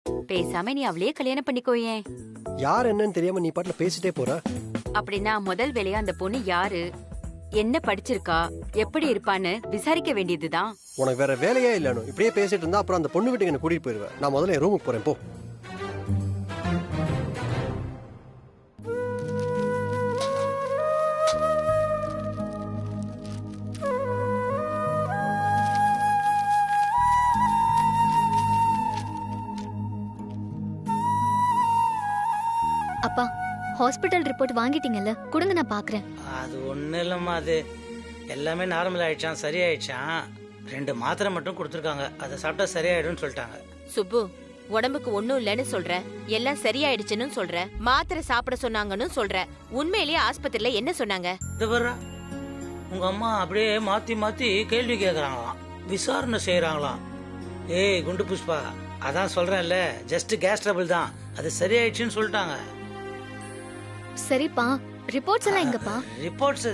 பேசாம நீ அவளையே கல்யாணம் பண்ணிக்கோயேன். யார் என்னன்னு தெரியாம நீ பாட்டுல பேசிட்டே போற. அப்படின்னா முதல் வேலையா அந்த பொண்ணு யாரு, என்ன படிச்சிருக்கா, எப்படி இருப்பான்னு விசாரிக்க வேண்டியதுதான். உனக்கு வேற வேலையே இல்லன்னு இப்படியே பேசிட்டு இருந்தா அப்புறம் அந்த பொண்ணு வீட்டுக்கு என்ன கூட்டிட்டு போயிருவேன். நான் முதல்ல என் ரூமுக்கு போறேன் போ. அப்பா, ஹாஸ்பிட்டல் ரிப்போர்ட் வாங்கிட்டீங்கல்ல, கொடுங்க நான் பாக்குறேன். அது ஒன்றும் இல்லைம்மா, அது எல்லாமே நார்மல் ஆயிடுச்சான், சரியாயிடுச்சான். 2 மாத்திரை மட்டும் கொடுத்துருக்காங்க, அதை சாப்பிட்டா சரியாயிடும்னு சொல்லிட்டாங்க. சுப்பு, உடம்புக்கு ஒண்ணும் இல்லைன்னு சொல்ற, எல்லாம் சரியாயிடுச்சுன்னு சொல்ற, மாத்திரை சாப்பிட சொன்னாங்கன்னு சொல்ற. உண்மையிலேயே ஆஸ்பத்திரியில என்ன சொன்னாங்க? இது வர்றா, உங்க அம்மா அப்படியே மாத்தி மாத்தி கேள்வி கேட்கறாங்களாம், விசாரணை செய்யறாங்களாம். ஏய் குண்டு புஷ்பா, அதான் சொல்றேன்ல, ஜஸ்ட் கேஸ் ட்ரபிள் தான், அது சரியாயிடுச்சுன்னு சொல்லிட்டாங்க. சரிப்பா, ரிப்போர்ட்ஸ் எல்லாம் எங்கப்பா? ரிப்போர்ட்ஸ்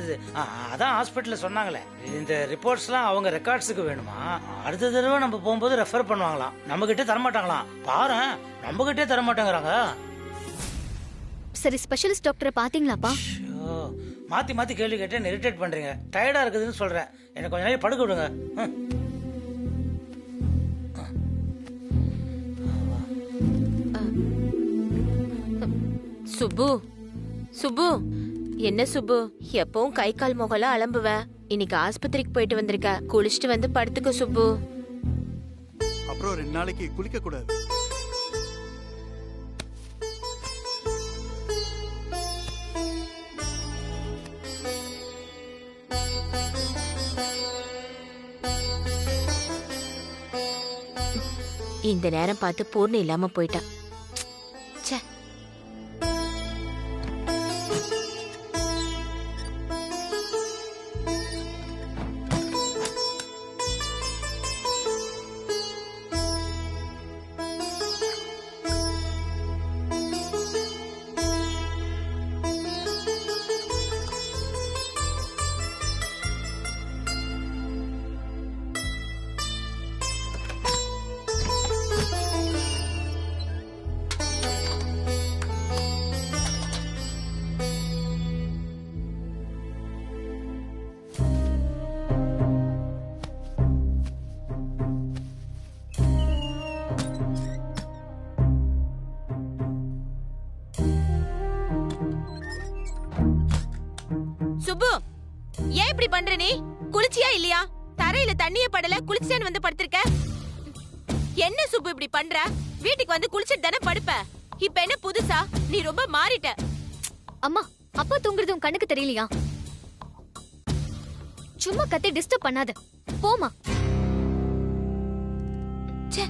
அதான் ஹாஸ்பிட்டல்ல சொன்னாங்களே. இந்த ரிப்போர்ட்ஸ்லாம் அவங்க ரெக்கார்ட்ஸுக்கு வேணுமா? அடுத்த தடவை நம்ம போகும்போது ரெஃபர் பண்ணுவாங்களாம், நம்ம கிட்டே தரமாட்டாங்களாம். பாரு, நம்ம கிட்டே தரமாட்டேங்கிறாங்க. சரி, ஸ்பெஷலிஸ்ட் டாக்டரை பாத்தீங்களாப்பா? மாத்தி மாத்தி கேள்வி கேட்டு இரிட்டேட் பண்றீங்க, டயர்டா இருக்குதுன்னு சொல்றேன். எனக்கு கொஞ்ச நேரம் படுக்க விடுங்க. சுப்பு, சுப்பு, என்ன சுப்பு, எப்பவும் கை கால் முகலாம் அலம்புவ, இன்னைக்கு ஆஸ்பத்திரிக்கு போயிட்டு வந்திருக்க, குளிச்சுட்டு வந்து படுத்துக்க சுப்பு. அப்புறம் 2 நாளைக்கு குளிக்க கூடாது. இந்த நேரம் பார்த்து பூர்ணி இல்லாம போயிட்டா. ச்சே. சுப்பு, ஏன் இப்படி பண்ற நீ? குளிச்சியா இல்லையா? தரையில தண்ணிய படல, குளிச்சேன்னு வந்து படுத்திருக்க. என்ன சுப்பு இப்படி பண்ற? வீட்டுக்கு வந்து குளிச்சிட்டு தானே படுப்ப. இப்ப என்ன புதுசா? நீ ரொம்ப மாறிட்ட. அம்மா, அப்பா தூங்குறது உன் கண்ணுக்கு தெரியலையா? சும்மா கத்தி டிஸ்டர்ப் பண்ணாத, போமா. ச்சே.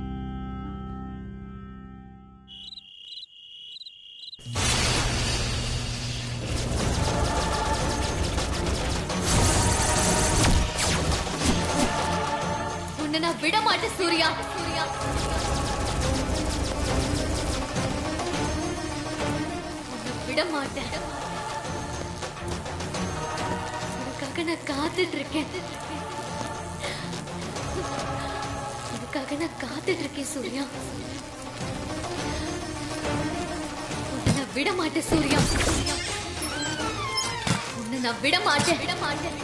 உன்னை நான் விட மாட்டேன் சூர்யா. சூர்யா, விட மாட்டேன். உனக்காக நான் காத்துட்டு இருக்கேன். உனக்காக நான் காத்துட்டு இருக்கேன் சூர்யா. உன்னை நான் விட மாட்டேன் சூர்யா. உன்னை நான் விட மாட்டேன். விட மாட்டேன்.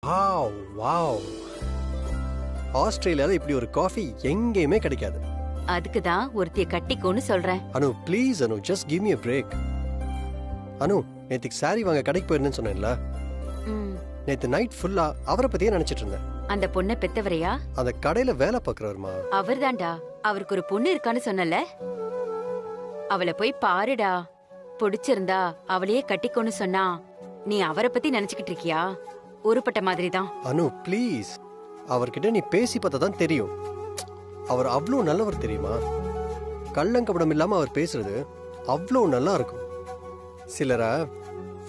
வாவ். ஆஸ்திரேலியால இப்படி ஒரு காஃபி எங்கேயுமே கிடைக்காது. அதுக்கு தான் ஒருத்திய கட்டிக்கோன்னு சொல்றேன். Anu please Anu, just give me a break. Anu, நேத்துக்கு சாரி வாங்க கடைக்கு போயிருந்தேன்னு சொன்னேன்ல, ம், நேத்து நைட் ஃபுல்லா அவரை பத்தியே நினைச்சிட்டு இருந்தேன். அந்த பொண்ணை பெத்தவரையா? அந்த கடையில வேலை பார்க்கறவருமா. அவர்தான்டா. அவருக்கு ஒரு பொண்ணு இருக்கான்னு சொன்னல, அவளை போய் பாருடா. பிடிச்சிருந்தா அவளையே கட்டிக்கோன்னு சொன்னா நீ அவரை பத்தி நினைச்சுக்கிட்டு இருக்கியா? உருப்பட்ட மாதிரி தான். அனு ப்ளீஸ், அவர்கிட்ட நீ பேசி பார்த்தா தான் தெரியும். அவர் அவ்வளோ நல்லவர் தெரியுமா? கள்ளங்கபடம் இல்லாம அவர் பேசுறது அவ்வளோ நல்லா இருக்கும். சிலரை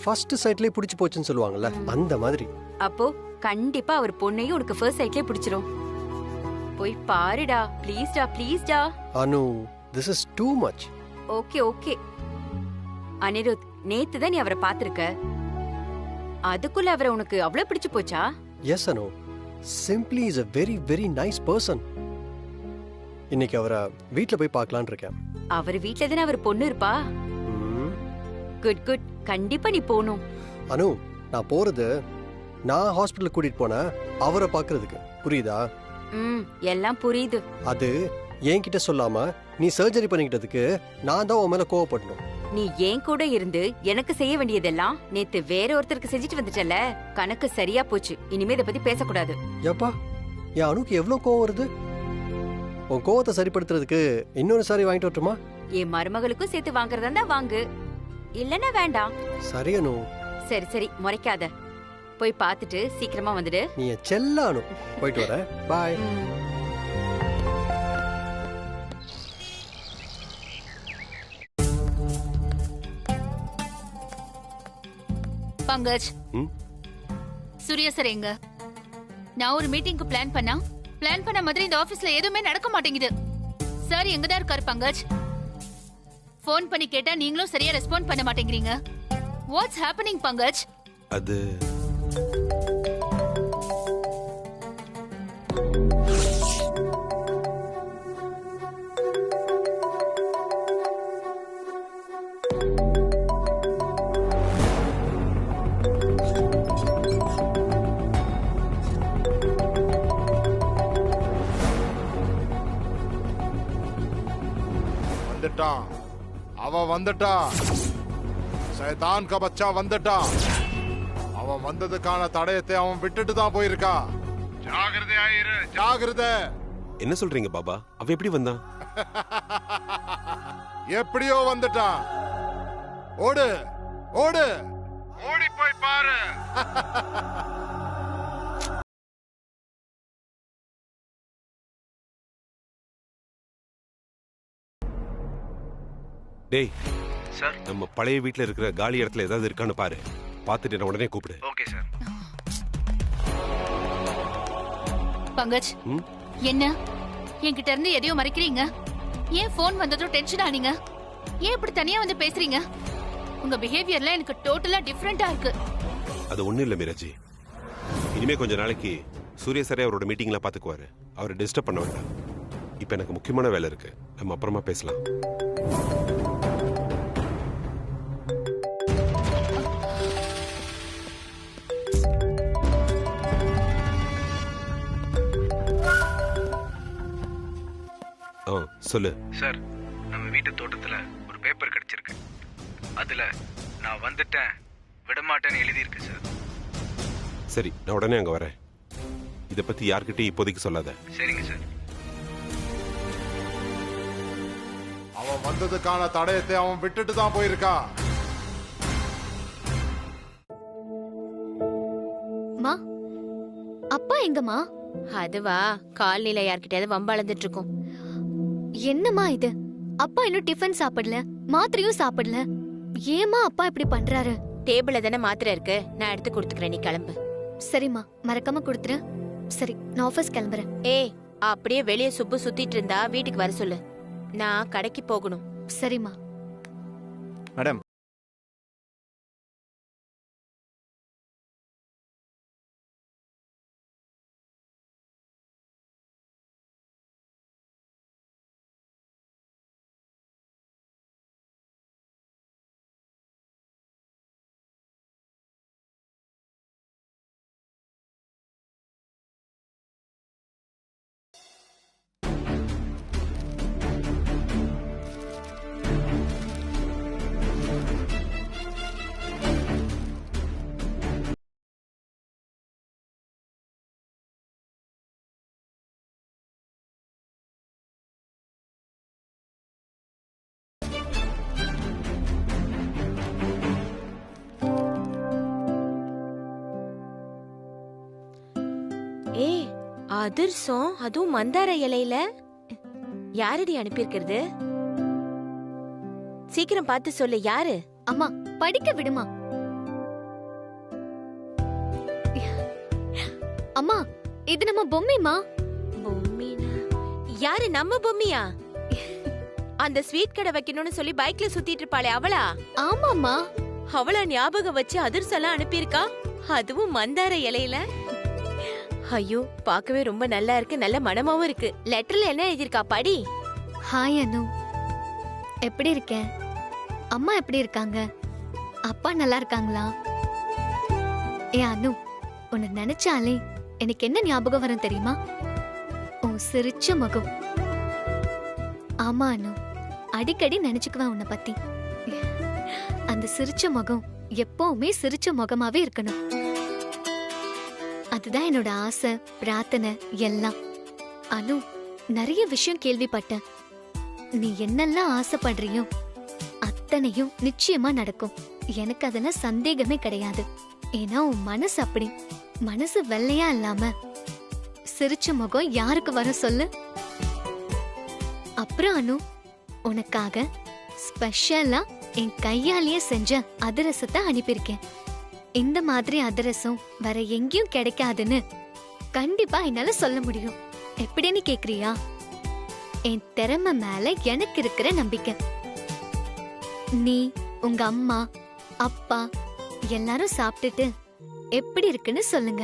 ஃபர்ஸ்ட் சைட்லயே பிடிச்சு போச்சுன்னு சொல்லுவாங்கல்ல, அந்த மாதிரி. அப்போ கண்டிப்பா அவர் பொண்ணையும் உனக்கு ஃபர்ஸ்ட் சைட்லயே பிடிச்சிரும். போய் பாருடா, ப்ளீஸ்டா ப்ளீஸ்டா. Anu, this is too much. Okay okay. Anirudh, நேத்து தான் நீ அவரை பாத்திருக்க, அதுக்குள்ள அவரை உனக்கு அவ்வளவு பிடிச்சு போச்சா? Yes Anu, simply is a very very nice person. இன்னைக்கு அவரை வீட்ல போய் பார்க்கலான்னு இருக்கேன். அவர் வீட்ல தானே அவர் பொண்ணு இருப்பா. ம். குட் குட், கண்டிப்பா நீ போகணும். அனு, நான் போறது நான் ஹாஸ்பிட்டல் கூட்டிட்டு போனேன் அவரை பார்க்கறதுக்கு, புரியுதா? ம், எல்லாம் புரியுது. அது என்கிட்ட சொல்லாம நீ சர்ஜரி பண்ணிக்கிட்டதுக்கு நான் தான் உன் மேல கோவப்படணும். நீ ஏன் கூட இருந்து எனக்கு செய்ய வேண்டியதெல்லாம் நேத்து வேற ஒருத்தருக்கு செஞ்சுட்டு வந்துட்டல, கணக்கு சரியா போச்சு. இனிமே இத பத்தி பேசக்கூடாது. ஏப்பா, என் அணுக்கு எவ்வளவு கோவம் வருது. உன் கோவத்தை சரிப்படுத்துறதுக்கு இன்னொரு சாரி வாங்கிட்டு வரட்டுமா? என் மருமகளுக்கும் சேர்த்து வாங்குறதா இருந்தா வாங்கு, இல்லன்னா வேண்டாம். சரி அனு. சரி சரி, முறைக்காத. போய் பார்த்துட்டு சீக்கிரமா வந்துடு. நீ என் செல்ல அனு. போயிட்டு வரேன். பாய். ம். பங்கஜ், ம்? சூர்யா சார் எங்க? நான் ஒரு மீட்டிங்க்கு பிளான் பண்ண மாதிரி இந்த ஆபீஸ்ல எதுவுமே நடக்க மாட்டேங்குது. சார் எங்க தான் இருக்காரு பங்கஜ்? ஃபோன் பண்ணி கேட்டா நீங்களும் சரியா ரெஸ்பாண்ட் பண்ண மாட்டேங்கிறீங்க. What's happening Pankaj? அது வந்துட்டான், அவன் வந்துட்டான். சைதான் கா பச்சா வந்துட்டான். அவன் வந்ததுக்கான தடயத்தை அவன் விட்டுட்டு தான் போயிருக்கான். ஜாகிரதையாயிரு, ஜாகிரதை. என்ன சொல்றீங்க பாபா? அவன் எப்படி வந்தான்? எப்படியோ வந்துட்டான். ஓடு ஓடு, ஓடி போய் பாரு. டேய் சார், நம்ம பழைய வீட்ல இருக்கிற காலி இடத்துல ஏதாவது இருக்கான்னு பாரு. பார்த்துட்டு என்ன உடனே கூப்பிடு. Okay sir. பங்கஜ், ம்? என்ன என்கிட்ட இருந்து எதையோ மறைக்கிறீங்க? ஏன் ஃபோன் வந்ததும் டென்ஷன் ஆனீங்க? ஏன் இப்படி தனியா வந்து பேசுறீங்க? உங்க பிஹேவியர்ல எனக்கு டோட்டலா டிஃபரெண்டா இருக்கு. அது ஒண்ணும் இல்ல மீராஜி. இனிமே கொஞ்ச நாளைக்கு சூர்யா சாரே அவரோட மீட்டிங்ல பாத்துக்குவாரு. அவரை டிஸ்டர்ப் பண்ண வேண்டாம். இப்ப எனக்கு முக்கியமான வேலை இருக்கு, நம்ம அப்புறமா பேசலாம். சொல்லு சார், நம்ம வீட்டு தோட்டத்துல ஒரு பேப்பர் கிடைச்சிருக்கு. அதுல நான் வந்துட்டேன், விடமாட்டேன்னு எழுதியிருக்கு சார். சரி, நான் உடனே அங்க வரேன். இத பத்தி யார்கிட்டயும் இப்போதைக்கு சொல்லாத. சரிங்க சார். அவன் வந்ததுக்கான தடயத்தை அவன் விட்டுட்டு தான் போயிருக்கான். மா, அப்பா எங்கம்மா? அதுவா, காலனில யார்கிட்டயாவது வம்பளந்துட்டு இருக்கோம். என்னம்மா இது? அப்பா இன்னும் டிஃபன் சாப்பிடல, மாத்திரையும் சாப்பிடல. ஏமா அப்பா இப்படி பண்றாரு? டேபிள்ல தானே மாத்திரை இருக்கு, நான் எடுத்து கொடுத்துக்கிறேன், நீ கிளம்பு. சரிம்மா, மறக்காம கொடுத்துரு. சரி, நான் ஆபீஸ் கிளம்புறேன். ஏய், அப்படியே வெளியே சுப்பு சுத்திட்டு இருந்தா வீட்டுக்கு வர சொல்லு, நான் கடைக்கு போகணும். சரிம்மா. மேடம், ஏய் அதிர்சம், அதுவும் மந்தார இலையில. யாரடி அனுப்பியிருக்கிறது? சீக்கிரம் பார்த்து சொல்லு, யாரு? அம்மா படிக்க விடுமா. அம்மா இது நம்ம பொம்மைமா. பொம்மினா யாரு? நம்ம பொம்மியா? அந்த ஸ்வீட் கடை வைக்கணும்னு சொல்லி பைக்ல சுத்திட்டு இருப்பாளே அவளா? ஆமாமா. அவளா ஞாபகம் வச்சு அதிர்செல்லாம் அனுப்பியிருக்கா, அதுவும் மந்தார இலையில. ஐயோ பார்க்கவே ரொம்ப நல்லா இருக்கு, நல்ல மனமாவும் இருக்கு. லெட்டர்ல என்ன எழுதிருக்கா படி. ஹாய் அனு, எப்படி இருக்க? அம்மா எப்படி இருக்காங்க? அப்பா நல்லா இருக்காங்களா? ஏ அனு, உன்னை நினைச்சாலே எனக்கு என்ன ஞாபகம் வரும் தெரியுமா? உன் சிரிச்ச முகம். ஆமா அனு, அடிக்கடி நினைச்சுக்குவேன் உன்னை பத்தி. அந்த சிரிச்ச முகம் எப்பவுமே சிரிச்ச முகமாவே இருக்கணும். அதுதான் என்னோட ஆசை, பிரார்த்தனை எல்லாம். அனு, நிறைய விஷயம் கேள்விப்பட்டேன். நீ என்னெல்லாம் ஆசைப்படுறியோ அத்தனையும் நிச்சயமா நடக்கும். எனக்கு அதெல்லாம் சந்தேகமே கிடையாது. ஏன்னா உன் மனசு அப்படி. மனசு வெள்ளையா இல்லாம சிரிச்ச முகம் யாருக்கு வர சொல்லு. அப்புறம் அனு, உனக்காக ஸ்பெஷலா என் கையாலேயே செஞ்ச அதிரசத்தை அனுப்பியிருக்கேன். இந்த மாதிரி அதிரசம் வேற எங்கேயும் கிடைக்காதுன்னு கண்டிப்பா என்னால சொல்ல முடியும். எப்படின்னு கேக்குறியா? என் திறமை மேல எனக்கு இருக்கிற நம்பிக்கை. நீ, உங்க அம்மா, அப்பா எல்லாரும் சாப்பிட்டுட்டு எப்படி இருக்குன்னு சொல்லுங்க.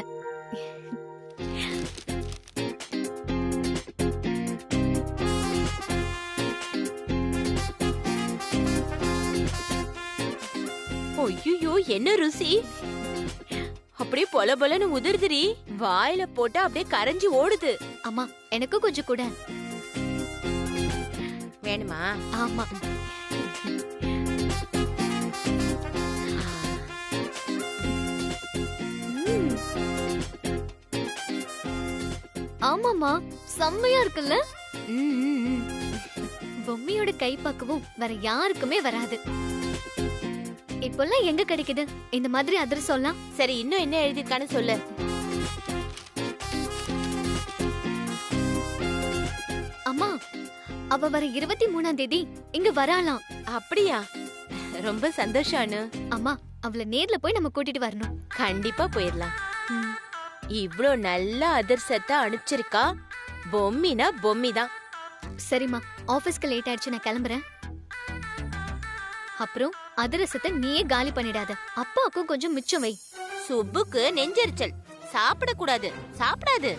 ஐயோ என்ன ருசி! அப்படியே பொல பொலன்னு உதிர்துரி. வாயில போட்டா அப்படியே கரைஞ்சி ஓடுது. அம்மா எனக்கு கொஞ்சம் கூட. வேணுமா? ஆமா. ஆமாமா, செம்மையா இருக்குல்ல? பொம்மையோட கை பக்குவம் வேற யாருக்குமே வராது. இப்பெல்லாம் எங்க கிடைக்குது இந்த மாதிரி அதிரசம்லாம்? சரி, இன்னும் என்ன எழுதிருக்கான்னு சொல்லு. அம்மா, அவ வர 23ஆம் தேதி இங்க வராலாம். அப்படியா? ரொம்ப சந்தோஷம் அனு. அம்மா, அவளை நேர்ல போய் நம்ம கூட்டிட்டு வரணும். கண்டிப்பா போயிடலாம். இவ்ளோ நல்ல அதிர்சத்தை அனுப்பிச்சிருக்கா. பொம்மினா பொம்மி தான். சரிம்மா, ஆபீஸ்க்கு லேட் ஆயிடுச்சு, நான் கிளம்புறேன். அப்புறம் அதிரசத்தை நீயே காலி பண்ணிடாத. அப்பாவுக்கும் கொஞ்சம் மிச்சம் வை. சுப்புக்கு நெஞ்செரிச்சல், சாப்பிடக்கூடாது, சாப்பிடாது.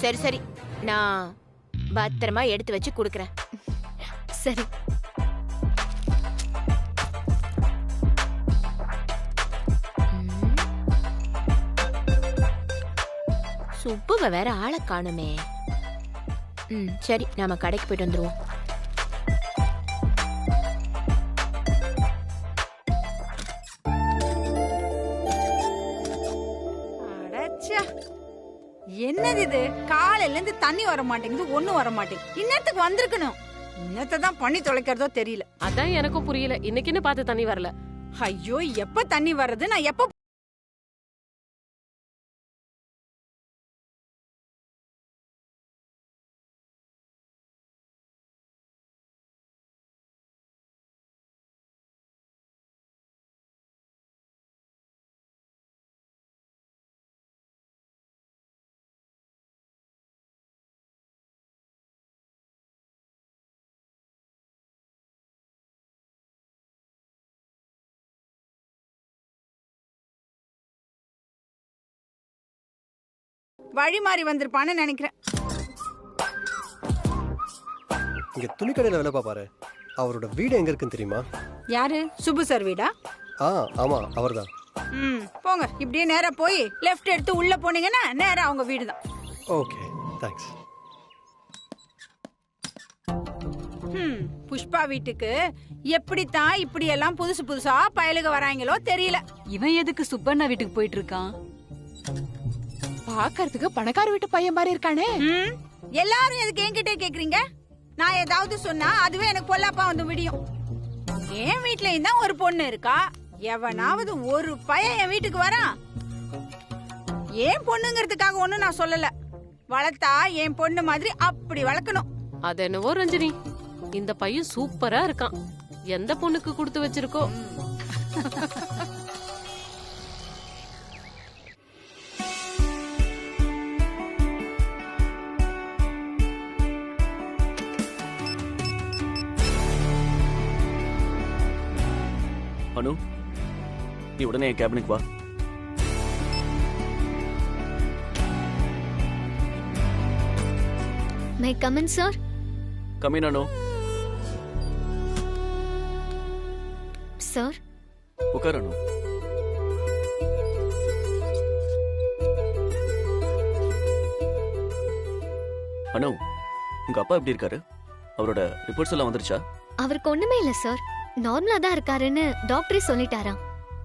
சரி சரி, நான் பத்திரமா எடுத்து வச்சு குடுக்கறேன். சரி. சுப்புவ வேற ஆளை காணுமே. சரி, நாம கடைக்கு போயிட்டு வந்துருவோம். என்னது இது? காலையில இருந்து தண்ணி வர மாட்டேங்குது, ஒண்ணும் வர மாட்டேங்குது. இன்னத்துக்கு வந்திருக்கணும். இன்னத்தான் பண்ணி தொலைக்கிறதோ தெரியல. அதான் எனக்கும் புரியல. இன்னைக்குன்னு பார்த்து தண்ணி வரல. ஐயோ, எப்ப தண்ணி வர்றது? நான் எப்ப வழி மாறி வந்திருப்பான்னு நினைக்கிறேன். இங்க துணிக்கடையில வேலை பாப்பாரு, அவரோட வீடு எங்க இருக்குன்னு தெரியுமா? யாரு? சுப்பு சார் வீடா? ஆமா, அவர்தான். போங்க, இப்படியே நேரா போய் லெஃப்ட் எடுத்து உள்ள போனீங்கன்னா நேரா அவங்க வீடு தான். Okay, thanks. புஷ்பா வீட்டுக்கு எப்படித்தான் இப்படி எல்லாம் புதுசு புதுசா பயலுக வராங்களோ தெரியல. இவன் எதுக்கு சுப்பண்ணா வீட்டுக்கு போயிட்டு இருக்கான்? பாக்கிறதுக்கு பணக்கார வீட்டு பையன் மாதிரி இருக்கானே. எல்லாரும் எதுக்கு என்கிட்ட கேக்குறீங்க? நான் ஏதாவது சொன்னா அதுவே எனக்கு பொல்லாப்பா வந்து விடியும். என் வீட்லயும் தான் ஒரு பொண்ணு இருக்கா. எவனாவது ஒரு பையன் என் வீட்டுக்கு வரான், ஏன் பொண்ணுங்கிறதுக்காக ஒண்ணும் நான் சொல்லல. வளர்த்தா என் பொண்ணு மாதிரி அப்படி வளர்க்கணும். அது என்னவோ ரஞ்சினி, இந்த பையன் சூப்பரா இருக்கான். எந்த பொண்ணுக்கு கொடுத்து வச்சிருக்கோ. அனு, நீ உடனே என் கேபினுக்கு வா. May come in sir. Come in Anu. Sir உட்கார் அனு. அனு, உங்க அப்பா எப்படி இருக்காரு? அவரோட ரிப்போர்ட்ஸ் எல்லாம் வந்துருச்சா? அவருக்கு ஒண்ணுமே இல்ல சார், நார்மலா தான் இருக்காருன்னு டாக்டரே சொல்லிட்டாராம்.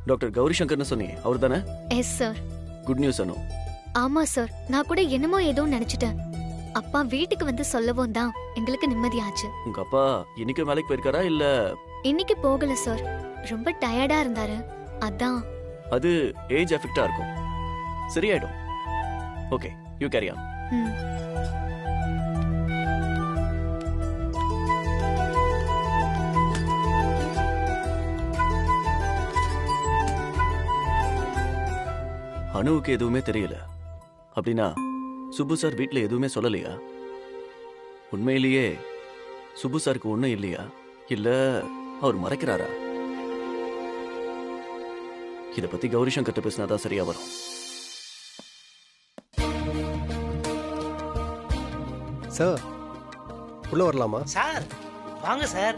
டாக்டர் கௌரி சங்கர்னு சொன்னீங்க, அவர் தானே? Yes sir. குட் நியூஸ் அனு. ஆமா சார், நான் கூட என்னமோ ஏதோ நினைச்சிட்டேன். அப்பா வீட்டுக்கு வந்து சொல்லவும் தான் எங்களுக்கு நிம்மதியாச்சு. உங்க அப்பா இன்னைக்கு வேலைக்கு போயிருக்காரா இல்ல? இன்னைக்கு போகல சார், ரொம்ப டயர்டா இருந்தாரு, அதான். அது ஏஜ் எஃபெக்டா இருக்கும், சரியாயிடும். Okay, you carry on. அனுவுக்கு எதுவுமே தெரியல அப்படின்னா சுப்பு சார் வீட்ல எதுவுமே சொல்லலையா? உண்மையிலேயே சுப்பு சாருக்கு ஒண்ணும் இல்லையா, இல்ல அவர் மறைக்கிறாரா? இத பத்தி கௌரி சங்கர் பேசினாதான் சரியா வரும். சார் உள்ள வரலாமா? சார் வாங்க சார்.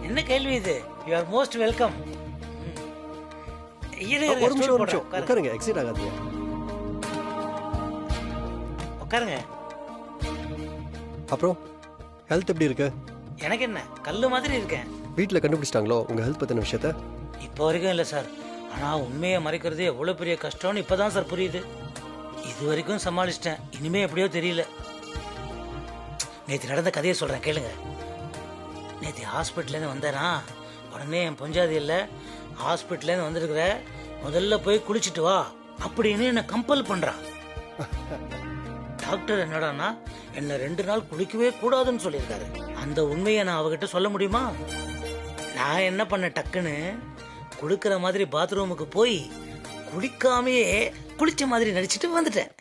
என்ன கேள்வி இது? You are most welcome. ஒரு நிமிஷம் உட்காருங்க, எக்ஸிட் ஆகாதீங்க. உட்காருங்க. அப்புறம் ஹெல்த் எப்படி இருக்கு? எனக்கு என்ன, கல்லு மாதிரி இருக்கேன். வீட்டில் கண்டுபிடிச்சிட்டாங்களோ உங்க ஹெல்த் பத்தின விஷயத்த? இப்போ வரைக்கும் இல்லை சார். ஆனா உண்மையை மறைக்கிறது எவ்வளவு பெரிய கஷ்டம்னு இப்பதான் சார் புரியுது. இது வரைக்கும் சமாளிச்சிட்டேன், இனிமே எப்படியோ தெரியல. நேற்று நடந்த கதையை சொல்றேன் கேளுங்க. நேற்று ஹாஸ்பிட்டல்லேருந்து வந்தேனா, உடனே என் பொஞ்சாதி இல்லை, ஹாஸ்பிட்டல்லேருந்து வந்திருக்கிற, முதல்ல போய் குளிச்சுட்டு வா அப்படின்னு என்னை கம்பல் பண்றான். டாக்டர் என்னடானா என்ன 2 நாள் குளிக்கவே கூடாதுன்னு சொல்லியிருக்காரு. அந்த உண்மையை நான் அவகிட்ட சொல்ல முடியுமா? நான் என்ன பண்ண, டக்குன்னு குளிக்கிற மாதிரி பாத்ரூமுக்கு போய் குளிக்காமையே குளிச்ச மாதிரி நடிச்சிட்டு வந்துட்டேன்.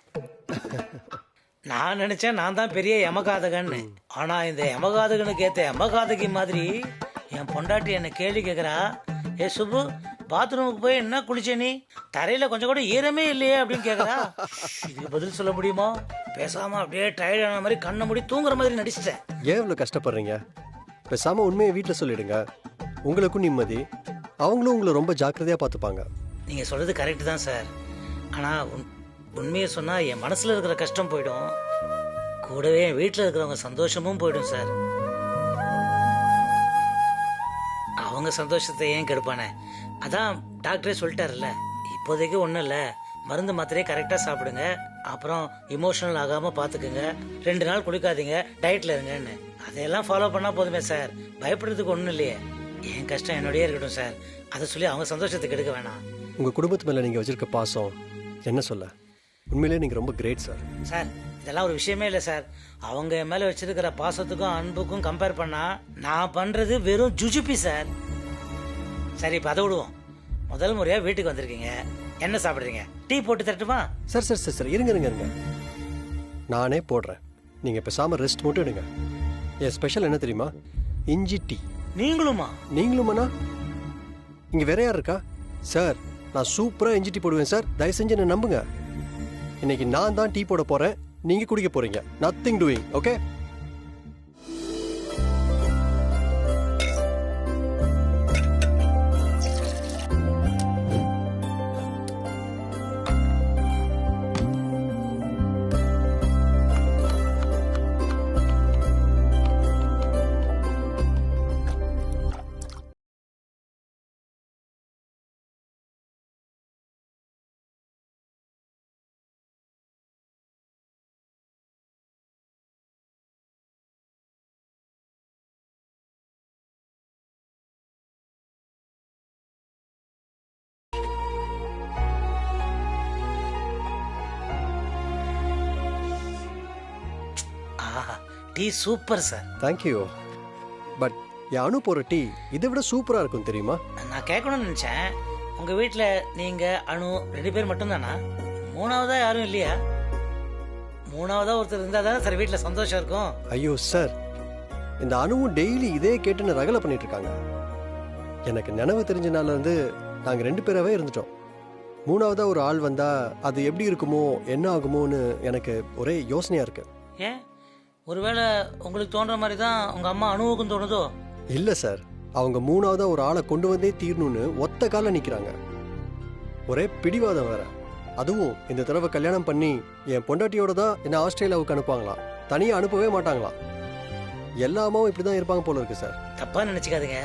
நான் நினைச்சேன் நான் தான் பெரிய யமகாதகன்னு. ஆனா இந்த யமகாதகனுக்கு ஏத்த யமகாதகி மாதிரி என் பொண்டாட்டி என்ன கேள்வி கேட்கறா. ஏ சுப்பு, பாத்ரூமுக்கு போய் என்ன குளிச்ச நீ? தரையில கொஞ்சம் கூட ஈரமே இல்லையே அப்படின்னு கேக்குறா. இதுக்கு பதில் சொல்ல முடியுமா? பேசாம அப்படியே டயர்ட் ஆன மாதிரி கண்ணை மூடி தூங்குற மாதிரி நடிச்சிட்டேன். ஏன் இவ்வளவு கஷ்டப்படுறீங்க? பேசாம உண்மையை வீட்டில் சொல்லிடுங்க, உங்களுக்கும் நிம்மதி, அவங்களும் உங்களை ரொம்ப ஜாக்கிரதையா பார்த்துப்பாங்க. நீங்க சொல்றது கரெக்ட் தான் சார். ஆனா உண்மையை சொன்னா என் மனசுல இருக்கிற கஷ்டம் போயிடும், கூடவே என் வீட்டில் இருக்கிறவங்க சந்தோஷமும் போயிடும் சார். அவங்க சந்தோஷத்தை ஏன் கெடுப்பானே? அதான் டாக்டரே சொல்லிட்டாருல்ல, இப்போதைக்கு ஒன்றும் இல்லை, மருந்து மாத்திரையே கரெக்டாக சாப்பிடுங்க, அப்புறம் இமோஷனல் ஆகாமல் பார்த்துக்குங்க, 2 நாள் குளிக்காதீங்க, டயட்டில் இருங்கன்னு. அதையெல்லாம் ஃபாலோ பண்ணால் போதுமே சார், பயப்படுறதுக்கு ஒன்றும் இல்லையே. என் கஷ்டம் என்னோடய இருக்கட்டும் சார், அதை சொல்லி அவங்க சந்தோஷத்துக்கு எடுக்க வேணாம். உங்கள் குடும்பத்து மேலே நீங்கள் வச்சிருக்க பாசம் என்ன சொல்ல, உண்மையிலேயே நீங்கள் ரொம்ப கிரேட் சார். சார் இதெல்லாம் ஒரு விஷயமே இல்லை சார். அவங்க என் மேலே வச்சிருக்கிற பாசத்துக்கும் அன்புக்கும் கம்பேர் பண்ணா நான் பண்ணுறது வெறும் ஜுஜுப்பி சார். சரி இப்போ அதை விடுவோம். முதல் முறையாக வீட்டுக்கு வந்திருக்கீங்க, என்ன சாப்பிட்றீங்க? டீ போட்டு தரட்டுமா? சார் சார் சார் சார் இருங்க இருங்க இருங்க, நானே போடுறேன், நீங்கள் பேசாமல் ரெஸ்ட் மட்டும் எடுங்க. என் ஸ்பெஷல் என்ன தெரியுமா? இஞ்சி டீ. நீங்களுமா? நீங்களுமாண்ணா? இங்கே வேற யார் இருக்கா? சார் நான் சூப்பராக இஞ்சி டீ போடுவேன் சார், தயவு செஞ்சு என்ன நம்புங்க. இன்னைக்கு நான் தான் டீ போட போகிறேன், நீங்கள் குடிக்க போகிறீங்க. Nothing doing, okay? Tea super sir. Thank you. But என் அனு போகிற டீ இதை விட சூப்பராக இருக்கும் தெரியுமா? நான் கேட்கணும்னு நினச்சேன், உங்கள் வீட்டில் நீங்கள் அனு 2 பேர் மட்டும்தானா? 3வதா யாரும் இல்லையா? 3வதா ஒருத்தர் இருந்தால் தானே சார் வீட்டில் சந்தோஷம் இருக்கும். ஐயோ சார், இந்த அணுவும் டெய்லி இதே கேட்டுன்னு ரகலை பண்ணிட்டு இருக்காங்க. எனக்கு நினைவு தெரிஞ்ச நாள்ல இருந்து நாங்கள் 2 பேராகவே இருந்துட்டோம். 3வதா ஒரு ஆள் வந்தா அது எப்படி இருக்குமோ என்ன ஆகுமோன்னு எனக்கு ஒரே யோசனையா இருக்கு. ஏன், ஒருவேளை உங்களுக்கு தோன்ற மாதிரி தான் உங்கள் அம்மா அனுவுக்கும் தோணுதோ? இல்லை சார், அவங்க 3வதா ஒரு ஆளை கொண்டு வந்தே தீரணும்னு ஒத்த கால நிற்கிறாங்க. ஒரே பிடிவாதம் வேற. அதுவும் இந்த தடவை கல்யாணம் பண்ணி என் பொண்டாட்டியோட தான் என்ன ஆஸ்திரேலியாவுக்கு அனுப்புவாங்களாம், தனியாக அனுப்பவே மாட்டாங்களாம். எல்லா அம்மாவும் இப்படி தான் இருப்பாங்க போல இருக்கு சார். தப்பாக நினச்சிக்காதீங்க.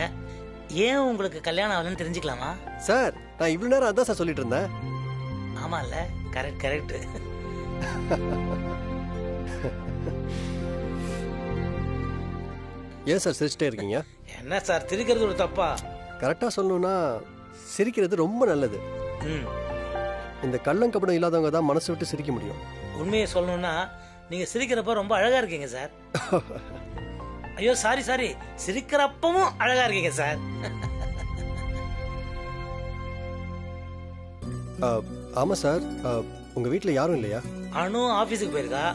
ஏன் உங்களுக்கு கல்யாணம் ஆகலன்னு தெரிஞ்சுக்கலாமா? சார், நான் இவ்வளோ நேரம் அதான் சார் சொல்லிட்டு இருந்தேன். ஆமாம் இல்லை, கரெக்ட் கரெக்ட். ஏன் சார் சிரிச்சிட்டே இருக்கீங்க? என்ன சார் சிரிக்கிறது ஒரு தப்பா? கரெக்டாக சொல்லணும்னா சிரிக்கிறது ரொம்ப நல்லது. இந்த கள்ளங்கபடம் இல்லாதவங்க தான் மனசு விட்டு சிரிக்க முடியும். உண்மையை சொல்லணும்னா நீங்கள் சிரிக்கிறப்ப ரொம்ப அழகாக இருக்கீங்க சார். ஐயோ சாரி சாரி, சிரிக்கிறப்பவும் அழகாக இருக்கீங்க சார். ஆமாம் சார், உங்கள் வீட்டில் யாரும் இல்லையா? அனு ஆஃபீஸுக்கு போயிருக்கா.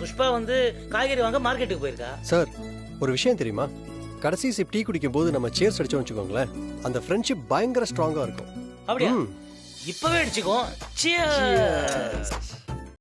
புஷ்பா வந்து காய்கறி வாங்க மார்க்கெட்டுக்கு போயிருக்கா. சார், ஒரு விஷயம் தெரியுமா? கடைசி சிப் டீ குடிக்கும் போது நம்ம சேர்ஸ் அடிச்சோம்னு வச்சுக்கோங்களேன், அந்த ஃப்ரெண்ட்ஷிப் பயங்கர ஸ்ட்ராங்கா இருக்கும். அப்படியா? இப்பவே அடிச்சுக்கோ. Cheers.